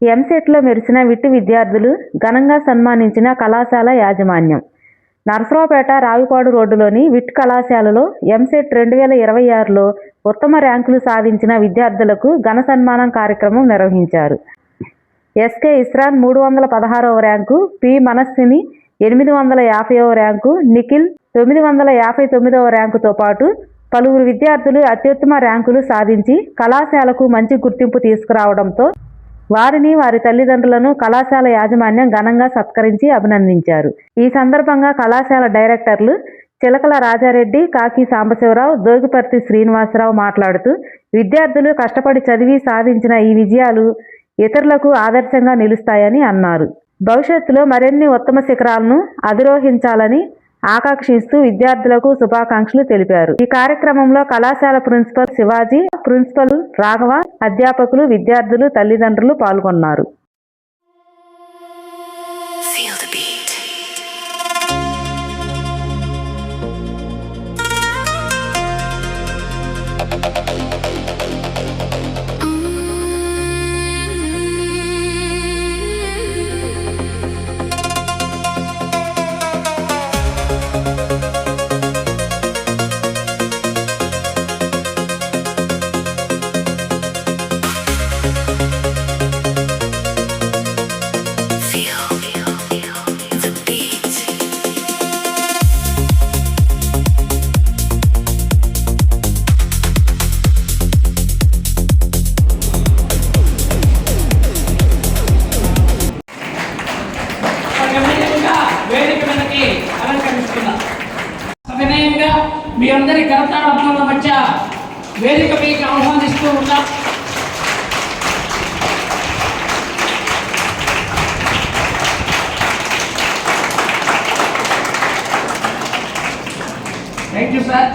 ఎంసెట్లో మెరిసిన విట్టు విద్యార్థులు ఘనంగా సన్మానించిన కళాశాల యాజమాన్యం. నరసరావుపేట రావిపాడు రోడ్డులోని విట్ కళాశాలలో ఎంసెట్ 2026లో ఉత్తమ ర్యాంకులు సాధించిన విద్యార్థులకు ఘన సన్మానం కార్యక్రమం నిర్వహించారు. ఎస్కే ఇస్రాన్ 316వ ర్యాంకు, పి మనస్విని 850వ ర్యాంకు, నిఖిల్ 959వ ర్యాంకుతో పాటు పలువురు విద్యార్థులు అత్యుత్తమ ర్యాంకులు సాధించి కళాశాలకు మంచి గుర్తింపు తీసుకురావడంతో వారిని, వారి తల్లిదండ్రులను కళాశాల యాజమాన్యం ఘనంగా సత్కరించి అభినందించారు. ఈ సందర్భంగా కళాశాల డైరెక్టర్లు చిలకల రాజారెడ్డి, కాకి సాంబశివరావు, దోగిపర్తి శ్రీనివాసరావు మాట్లాడుతూ విద్యార్థులు కష్టపడి చదివి సాధించిన ఈ విజయాలు ఇతరులకు ఆదర్శంగా నిలుస్తాయని అన్నారు. భవిష్యత్తులో మరిన్ని ఉత్తమ శిఖరాలను అధిరోహించాలని ఆకాంక్షిస్తూ విద్యార్థులకు శుభాకాంక్షలు తెలిపారు. ఈ కార్యక్రమంలో కళాశాల ప్రిన్సిపల్ శివాజీ, ప్రిన్సిపల్ రాఘవ, అధ్యాపకులు, విద్యార్థులు, తల్లిదండ్రులు పాల్గొన్నారు. మీ అందరి కరతాళాల మధ్య వేదిక మీకు ఆహ్వానిస్తూ ఉన్నా. Thank you sir.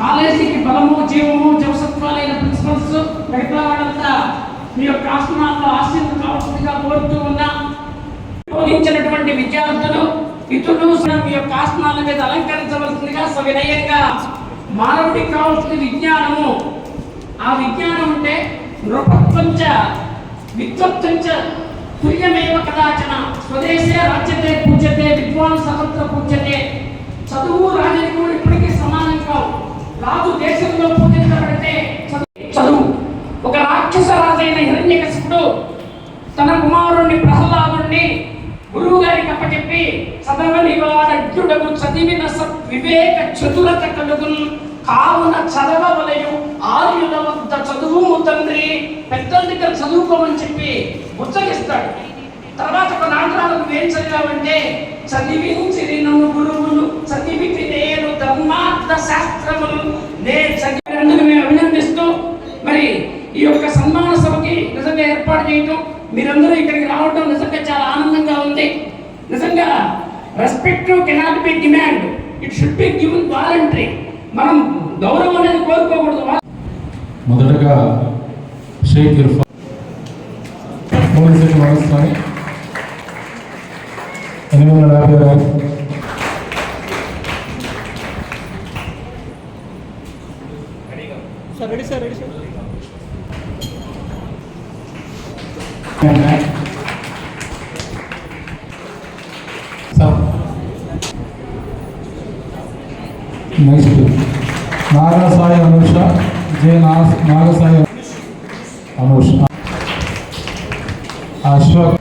కాలేజీకి బలము, జీవము, జవసత్వాలైన ప్రిన్సిపల్స్ మిగతా వాళ్ళంతా మీ యొక్క ఆస్థానాల్లో ఆశీర్వాదం కావాల్సిందిగా కోరుతూ ఉన్నా. బోధించినటువంటి విద్యార్థులు ఇతరులు మీ యొక్క ఆసనాల మీద అలంకరించవలసిందిగా సవినయంగా. మానవుడికి కావాల్సిన విజ్ఞానము, ఆ విజ్ఞానం అంటే నృపత్వంచ విద్వత్వంచ తుల్యమేవ కదాచన స్వదేశే రాజ్యతే పూజ్యతే విద్వాన్ సహస్ర పూజ్యతే. చదువు రాజకీయం ఇప్పటికీ సమానం కావు. రాజు దేశంలో పూజించబడితే చదువు. ఒక రాక్షస రాజైన హిరణ్యకశిపుడు తన కుమారుణ్ణి ప్రహ్లాదుణ్ణి గురువు గారికి అప్పచెప్పి చదవని వాడడ్డుడకు చదివిన వివేక చతురత కలుగును కావున చదవవలయు ఆర్యుల వద్ద చదువు తండ్రి, పెద్దల దగ్గర చదువుకోమని చెప్పి ఉచ్చగిస్తాడు. తర్వాత ఒక నాటకాలకు ఏం చదివామంటే చదివించిరి నన్ను గురువులు చదివితి నేను ధర్మార్థ శాస్త్రములు నే చదివినందుకు మేము అభినందిస్తూ మరి ఈ యొక్క సన్మాన సభకి నిజంగా ఏర్పాటు చేయటం, మీరందరూ ఇక్కడికి రావడం నిజంగా చాలా ఆనందంగా ఉంది. నిజంగా respect cannot be demand, it should be given voluntary. మనం గౌరవం అనేది కోరుకోకూడదు. మొదటగా షేక్ ఇర్ఫాన్ పోలీసులు వస్తాయి 850 ready sir, ready sir. Next Nagasai Anusha, J Nagasai Anusha, Ashwak,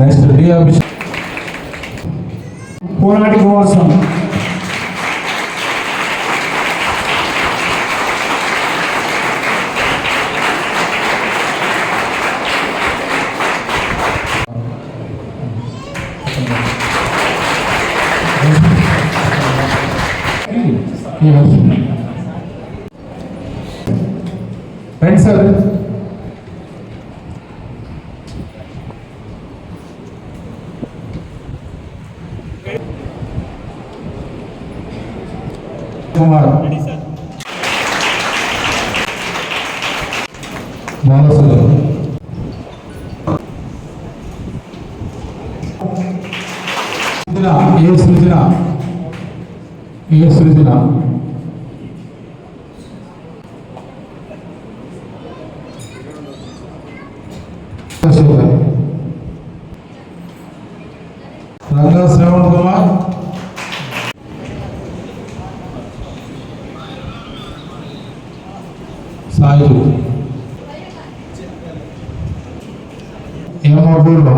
next D Abhishek, Ponati Kumaraswamy, రండి సార్. కుమార్ మానసులు ఏ సృజన ఏ సృజన, శేఖర్, రంగా శ్రవణ్ కుమార్, సాయి, ఏం అపూర్వ,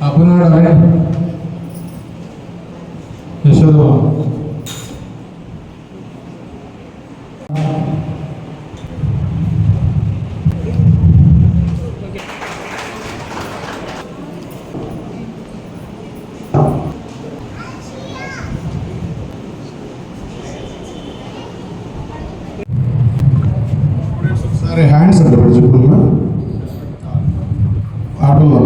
అభినాడు అరవింద్, యశోదమ్మ, ఒకసారి హ్యాండ్స్ అంటే చెప్పుకున్నా ఆటోలో